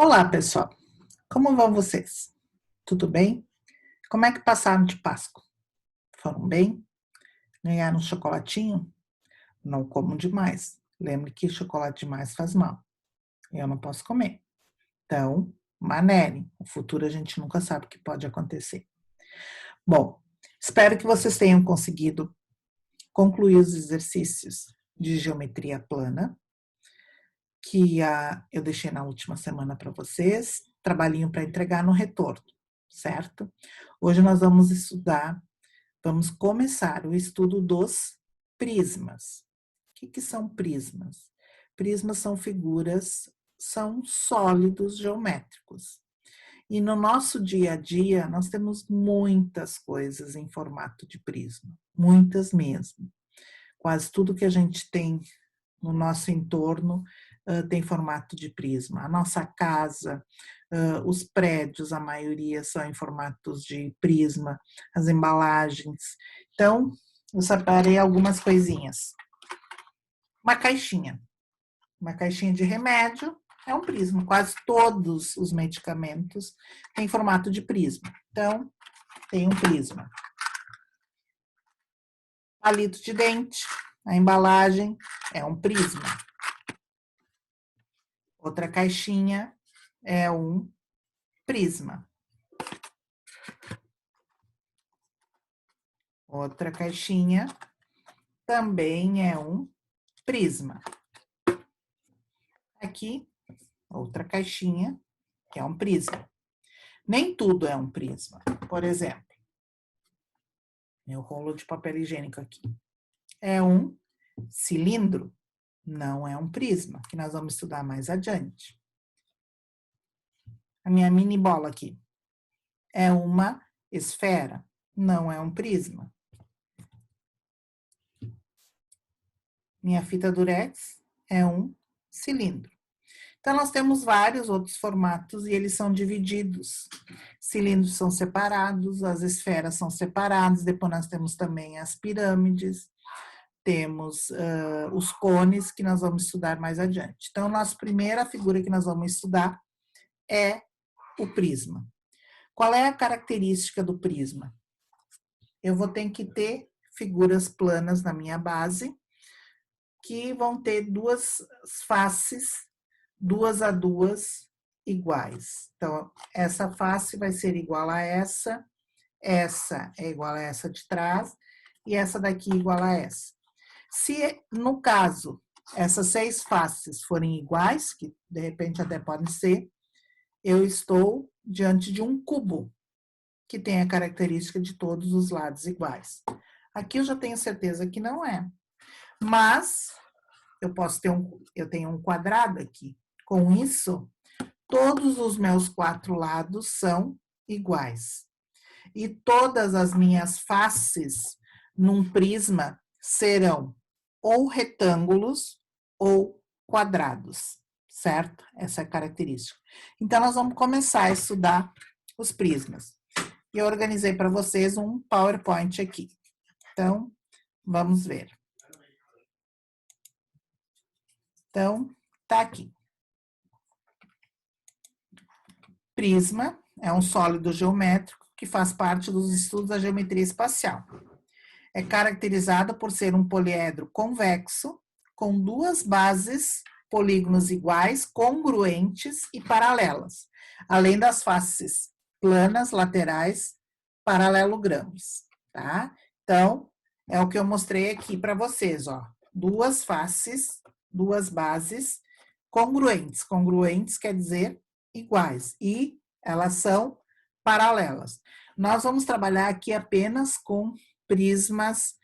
Olá, pessoal. Como vão vocês? Tudo bem? Como é que passaram de Páscoa? Foram bem? Ganharam um chocolatinho? Não como demais. Lembre que chocolate demais faz mal. Eu não posso comer. Então, manerem. No futuro a gente nunca sabe o que pode acontecer. Bom, espero que vocês tenham conseguido concluir os exercícios de geometria plana que eu deixei na última semana para vocês, trabalhinho para entregar no retorno, certo? Hoje nós vamos começar o estudo dos prismas. O que são prismas? Prismas são figuras, são sólidos geométricos. E no nosso dia a dia, nós temos muitas coisas em formato de prisma, muitas mesmo. Quase tudo que a gente tem no nosso entorno tem formato de prisma. A nossa casa, os prédios, a maioria são em formatos de prisma, as embalagens. Então, eu separei algumas coisinhas. Uma caixinha de remédio é um prisma. Quase todos os medicamentos têm formato de prisma. Então, tem um prisma. Palito de dente, a embalagem é um prisma. Outra caixinha é um prisma. Outra caixinha também é um prisma. Aqui, outra caixinha, que é um prisma. Nem tudo é um prisma. Por exemplo, meu rolo de papel higiênico aqui é um cilindro, não é um prisma, que nós vamos estudar mais adiante. A minha mini bola aqui é uma esfera, não é um prisma. Minha fita durex é um cilindro. Então, nós temos vários outros formatos e eles são divididos. Cilindros são separados, as esferas são separadas, depois nós temos também as pirâmides, temos os cones, que nós vamos estudar mais adiante. Então, a nossa primeira figura que nós vamos estudar é o prisma. Qual é a característica do prisma? Eu vou ter que ter figuras planas na minha base, que vão ter duas faces, 2 a 2 iguais. Então, essa face vai ser igual a essa é igual a essa de trás, e essa daqui igual a essa. Se, no caso, essas 6 faces forem iguais, que de repente até podem ser, eu estou diante de um cubo, que tem a característica de todos os lados iguais. Aqui eu já tenho certeza que não é. Mas eu tenho um quadrado aqui. Com isso, todos os meus 4 lados são iguais. E todas as minhas faces num prisma serão ou retângulos ou quadrados, certo? Essa é a característica. Então, nós vamos começar a estudar os prismas. E eu organizei para vocês um PowerPoint aqui. Então, vamos ver. Então, tá aqui. Prisma é um sólido geométrico que faz parte dos estudos da geometria espacial. É caracterizado por ser um poliedro convexo, com 2 bases, polígonos iguais, congruentes e paralelas, além das faces planas, laterais, paralelogramos, tá? Então, é o que eu mostrei aqui para vocês, ó. 2 faces, 2 bases congruentes. Congruentes quer dizer iguais, e elas são paralelas. Nós vamos trabalhar aqui apenas com prismas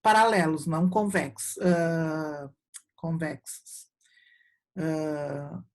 paralelos, não convexos,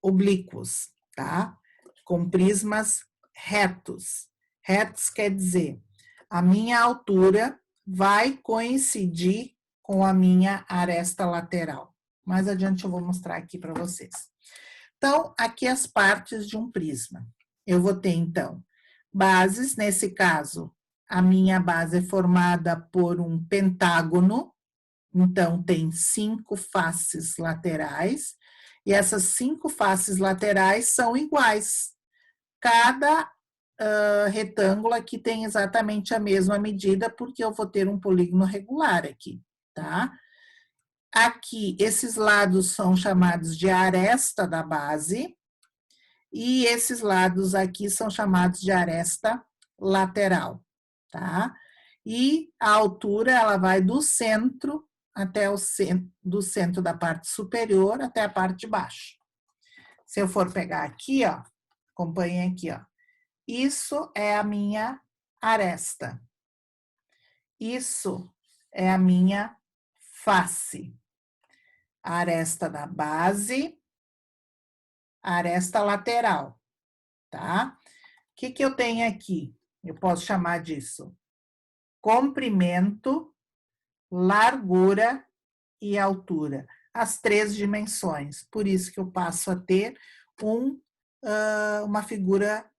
oblíquos, tá? Com prismas retos. Retos quer dizer, a minha altura vai coincidir com a minha aresta lateral. Mais adiante eu vou mostrar aqui para vocês. Então, aqui as partes de um prisma. Eu vou ter, então, bases, nesse caso, a minha base é formada por um pentágono, então tem 5 faces laterais, E essas 5 faces laterais são iguais. Cada retângulo aqui tem exatamente a mesma medida, porque eu vou ter um polígono regular aqui, tá? Aqui, esses lados são chamados de aresta da base, e esses lados aqui são chamados de aresta lateral, tá? E a altura, ela vai do centro até o centro, do centro da parte superior até a parte de baixo. Se eu for pegar aqui, ó, acompanhem aqui, ó. Isso é a minha aresta. Isso é a minha face. A aresta da base, a aresta lateral, tá? O que eu tenho aqui? Eu posso chamar disso comprimento, largura e altura. As 3 dimensões. Por isso que eu passo a ter uma figura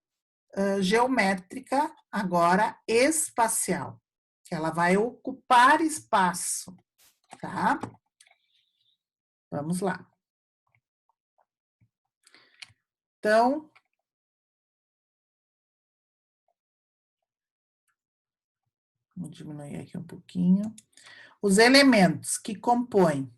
geométrica, agora espacial, que ela vai ocupar espaço, tá? Vamos lá. Então, vamos diminuir aqui um pouquinho. Os elementos que compõem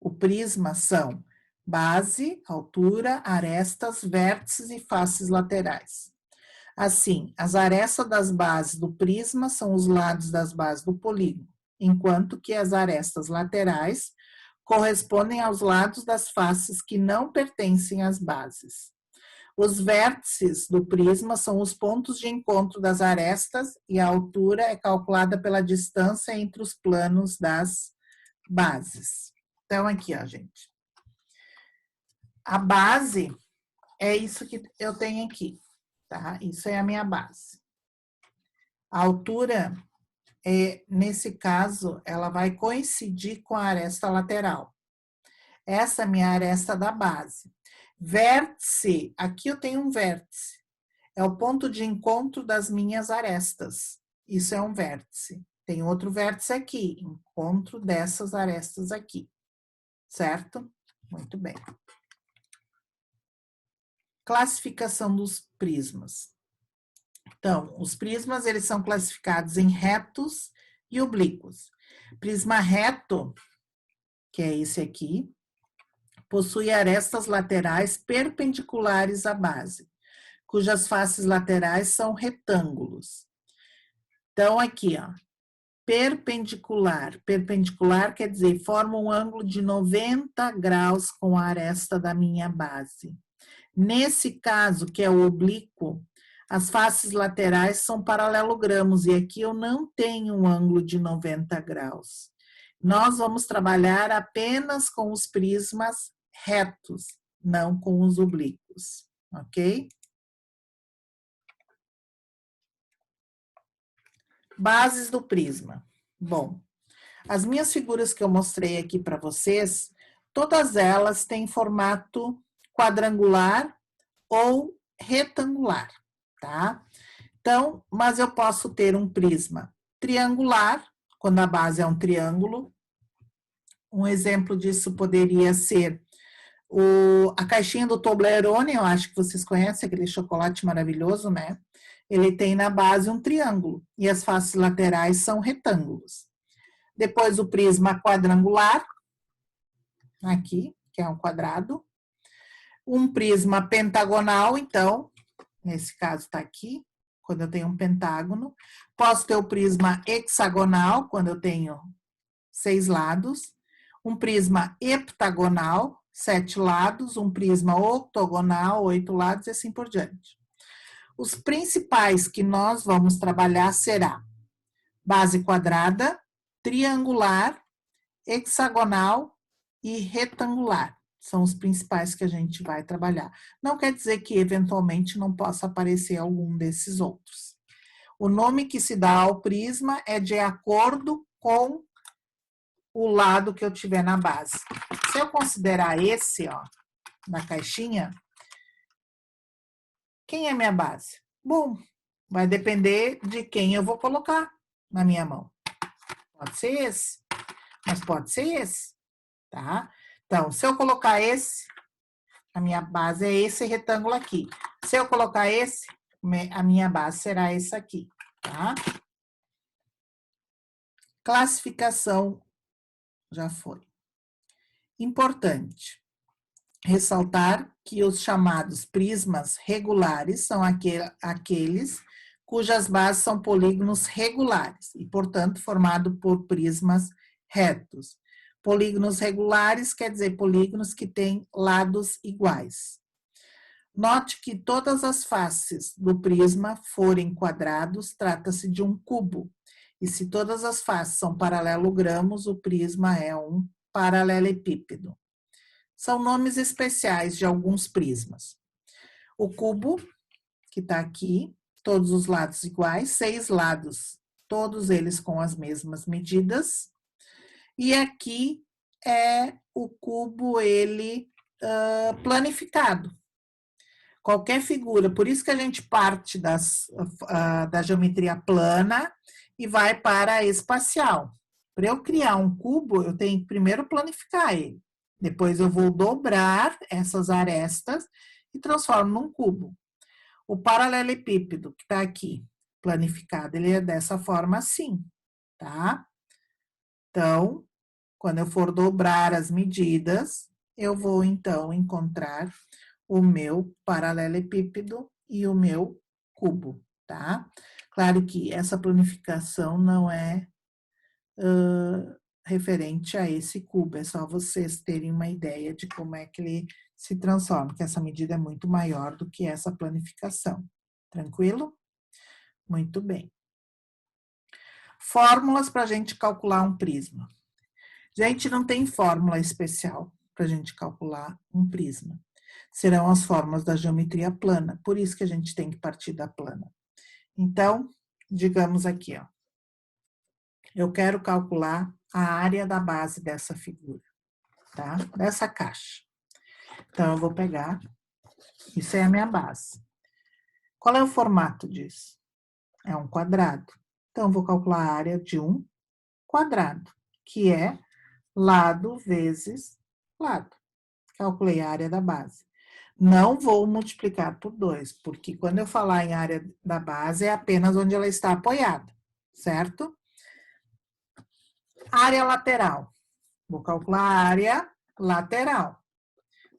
o prisma são base, altura, arestas, vértices e faces laterais. Assim, as arestas das bases do prisma são os lados das bases do polígono, enquanto que as arestas laterais correspondem aos lados das faces que não pertencem às bases. Os vértices do prisma são os pontos de encontro das arestas e a altura é calculada pela distância entre os planos das bases. Então, aqui, ó, gente. A base é isso que eu tenho aqui, tá? Isso é a minha base. A altura, nesse caso, ela vai coincidir com a aresta lateral. Essa é a minha aresta da base. Vértice, aqui eu tenho um vértice. É o ponto de encontro das minhas arestas. Isso é um vértice. Tem outro vértice aqui, encontro dessas arestas aqui. Certo? Muito bem. Classificação dos prismas. Então, os prismas, eles são classificados em retos e oblíquos. Prisma reto, que é esse aqui, possui arestas laterais perpendiculares à base, cujas faces laterais são retângulos. Então, aqui, ó, perpendicular. Perpendicular quer dizer, forma um ângulo de 90 graus com a aresta da minha base. Nesse caso, que é o oblíquo, as faces laterais são paralelogramos, e aqui eu não tenho um ângulo de 90 graus. Nós vamos trabalhar apenas com os prismas retos, não com os oblíquos, ok? Bases do prisma. Bom, as minhas figuras que eu mostrei aqui para vocês, todas elas têm formato quadrangular ou retangular, tá? Então, mas eu posso ter um prisma triangular, quando a base é um triângulo. Um exemplo disso poderia ser a caixinha do Toblerone, eu acho que vocês conhecem, aquele chocolate maravilhoso, né? Ele tem na base um triângulo, e as faces laterais são retângulos. Depois o prisma quadrangular, aqui, que é um quadrado. Um prisma pentagonal, então, nesse caso está aqui, quando eu tenho um pentágono. Posso ter o prisma hexagonal, quando eu tenho 6 lados. Um prisma heptagonal, 7 lados. Um prisma octogonal, 8 lados, e assim por diante. Os principais que nós vamos trabalhar será base quadrada, triangular, hexagonal e retangular. São os principais que a gente vai trabalhar. Não quer dizer que, eventualmente, não possa aparecer algum desses outros. O nome que se dá ao prisma é de acordo com o lado que eu tiver na base. Se eu considerar esse, ó, na caixinha, quem é minha base? Bom, vai depender de quem eu vou colocar na minha mão. Pode ser esse, mas pode ser esse, tá? Então, se eu colocar esse, a minha base é esse retângulo aqui. Se eu colocar esse, a minha base será esse aqui, tá? Classificação já foi. Importante ressaltar que os chamados prismas regulares são aqueles cujas bases são polígonos regulares e, portanto, formado por prismas retos. Polígonos regulares quer dizer polígonos que têm lados iguais. Note que todas as faces do prisma forem quadrados, trata-se de um cubo. E se todas as faces são paralelogramos, o prisma é um paralelepípedo. São nomes especiais de alguns prismas. O cubo, que está aqui, todos os lados iguais, 6 lados, todos eles com as mesmas medidas. E aqui é o cubo, ele planificado. Qualquer figura, por isso que a gente parte da geometria plana e vai para a espacial. Para eu criar um cubo, eu tenho que primeiro planificar ele. Depois eu vou dobrar essas arestas e transformo num cubo. O paralelepípedo, que está aqui, planificado, ele é dessa forma assim, tá? Então, quando eu for dobrar as medidas, eu vou, então, encontrar o meu paralelepípedo e o meu cubo, tá? Claro que essa planificação não é referente a esse cubo, é só vocês terem uma ideia de como é que ele se transforma, que essa medida é muito maior do que essa planificação. Tranquilo? Muito bem. Fórmulas para a gente calcular um prisma. Gente, não tem fórmula especial para a gente calcular um prisma. Serão as fórmulas da geometria plana, por isso que a gente tem que partir da plana. Então, digamos aqui, ó. Eu quero calcular a área da base dessa figura, tá? Dessa caixa. Então, eu vou pegar, isso é a minha base. Qual é o formato disso? É um quadrado. Então, eu vou calcular a área de um quadrado, que é lado vezes lado. Calculei a área da base. Não vou multiplicar por 2, porque quando eu falar em área da base, é apenas onde ela está apoiada, certo? Área lateral. Vou calcular a área lateral.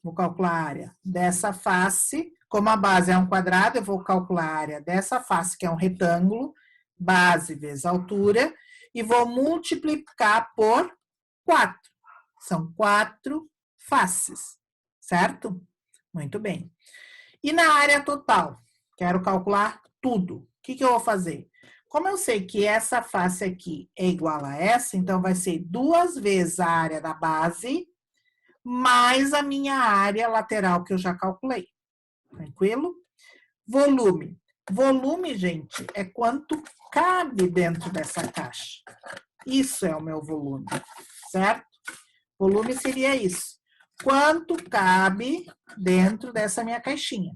Vou calcular a área dessa face. Como a base é um quadrado, eu vou calcular a área dessa face, que é um retângulo, base vezes altura, e vou multiplicar por 4. São 4 faces, certo? Muito bem. E na área total? Quero calcular tudo. O que eu vou fazer? Como eu sei que essa face aqui é igual a essa, então vai ser 2 vezes a área da base, mais a minha área lateral que eu já calculei. Tranquilo? Volume. Volume, gente, é quanto cabe dentro dessa caixa. Isso é o meu volume, certo? Volume seria isso. Quanto cabe dentro dessa minha caixinha.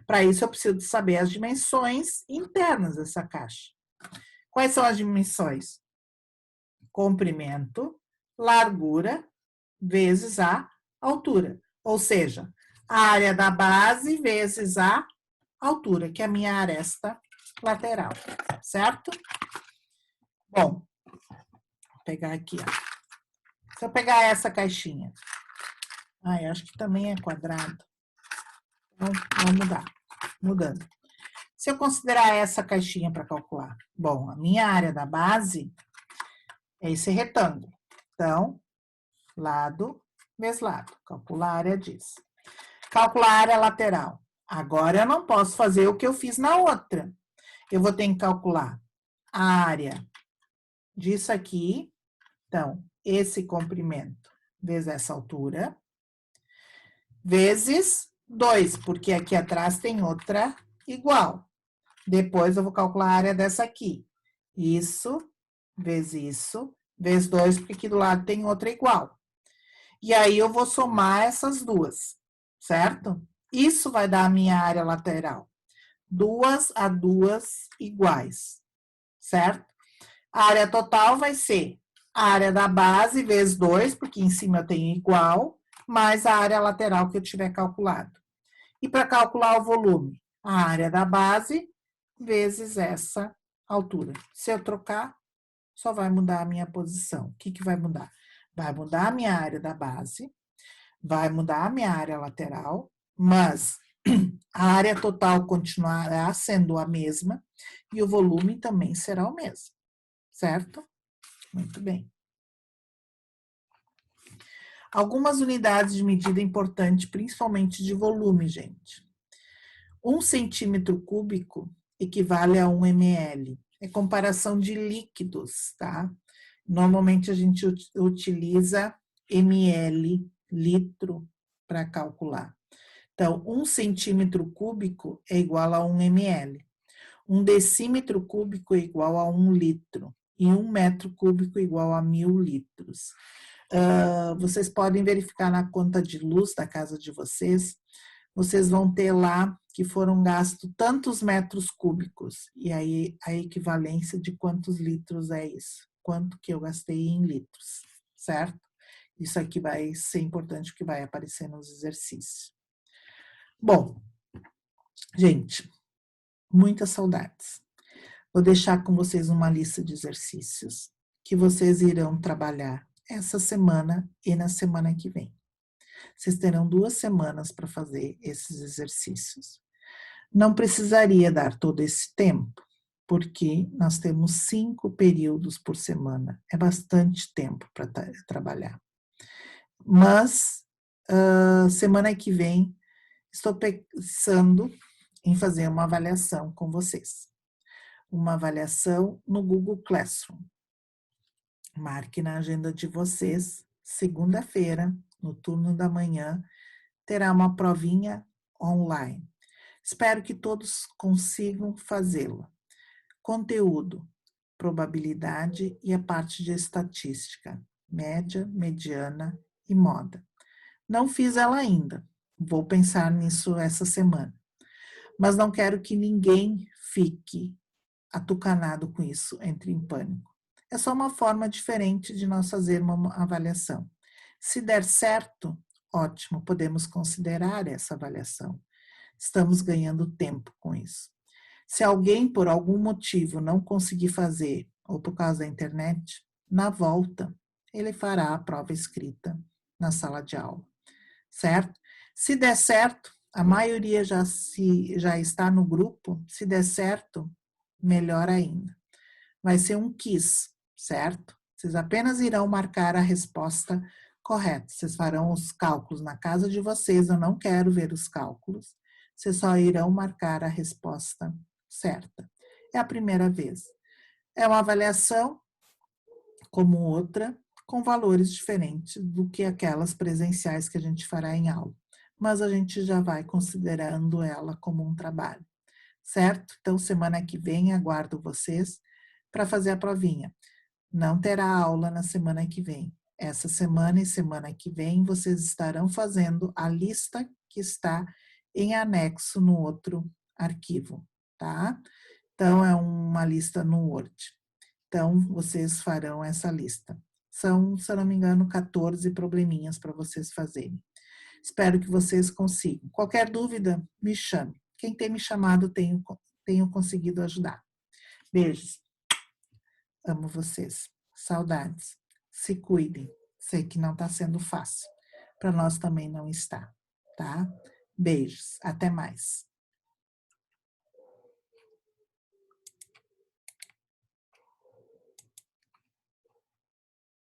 Para isso, eu preciso saber as dimensões internas dessa caixa. Quais são as dimensões? Comprimento, largura, vezes a altura. Ou seja, a área da base vezes a altura, que é a minha aresta lateral, certo? Bom, vou pegar aqui, ó. Se eu pegar essa caixinha, acho que também é quadrado. Então, vamos mudar. Mudando. Se eu considerar essa caixinha para calcular, bom, a minha área da base é esse retângulo. Então, lado vezes lado. Calcular a área disso. Calcular a área lateral. Agora, eu não posso fazer o que eu fiz na outra. Eu vou ter que calcular a área disso aqui. Então, esse comprimento vezes essa altura. Vezes 2, porque aqui atrás tem outra igual. Depois, eu vou calcular a área dessa aqui. Isso, vezes 2, porque aqui do lado tem outra igual. E aí, eu vou somar essas duas, certo? Isso vai dar a minha área lateral. 2 a 2 iguais, certo? A área total vai ser a área da base vezes 2, porque em cima eu tenho igual, mais a área lateral que eu tiver calculado. E para calcular o volume, a área da base vezes essa altura. Se eu trocar, só vai mudar a minha posição. O que, que vai mudar? Vai mudar a minha área da base, vai mudar a minha área lateral, mas a área total continuará sendo a mesma e o volume também será o mesmo, certo? Muito bem. Algumas unidades de medida importante, principalmente de volume, gente. 1 centímetro cúbico equivale a 1 ml. É comparação de líquidos, tá? Normalmente a gente utiliza ml, litro, para calcular. Então, 1 centímetro cúbico é igual a 1 ml. 1 decímetro cúbico é igual a 1 litro. E 1 metro cúbico é igual a 1000 litros. Vocês podem verificar na conta de luz da casa de vocês, vocês vão ter lá que foram gastos tantos metros cúbicos, e aí a equivalência de quantos litros é isso, quanto que eu gastei em litros, certo? Isso aqui vai ser importante porque vai aparecer nos exercícios. Bom, gente, muitas saudades. Vou deixar com vocês uma lista de exercícios que vocês irão trabalhar essa semana e na semana que vem. Vocês terão 2 semanas para fazer esses exercícios. Não precisaria dar todo esse tempo, porque nós temos 5 períodos por semana. É bastante tempo para trabalhar. Mas, semana que vem, estou pensando em fazer uma avaliação com vocês. Uma avaliação no Google Classroom. Marque na agenda de vocês, segunda-feira, no turno da manhã, terá uma provinha online. Espero que todos consigam fazê-la. Conteúdo, probabilidade e a parte de estatística, média, mediana e moda. Não fiz ela ainda, vou pensar nisso essa semana. Mas não quero que ninguém fique atucanado com isso, entre em pânico. É só uma forma diferente de nós fazer uma avaliação. Se der certo, ótimo, podemos considerar essa avaliação. Estamos ganhando tempo com isso. Se alguém, por algum motivo, não conseguir fazer, ou por causa da internet, na volta, ele fará a prova escrita na sala de aula, certo? Se der certo, a maioria já está no grupo, se der certo, melhor ainda. Vai ser um quiz, certo? Vocês apenas irão marcar a resposta correta. Vocês farão os cálculos na casa de vocês, eu não quero ver os cálculos. Vocês só irão marcar a resposta certa. É a primeira vez. É uma avaliação, como outra, com valores diferentes do que aquelas presenciais que a gente fará em aula. Mas a gente já vai considerando ela como um trabalho, certo? Então, semana que vem, aguardo vocês para fazer a provinha. Não terá aula na semana que vem. Essa semana e semana que vem, vocês estarão fazendo a lista que está em anexo no outro arquivo, tá? Então, é uma lista no Word. Então, vocês farão essa lista. São, se eu não me engano, 14 probleminhas para vocês fazerem. Espero que vocês consigam. Qualquer dúvida, me chame. Quem tem me chamado, tenho conseguido ajudar. Beijos. Amo vocês. Saudades. Se cuidem. Sei que não está sendo fácil. Para nós também não está, tá? Beijos. Até mais.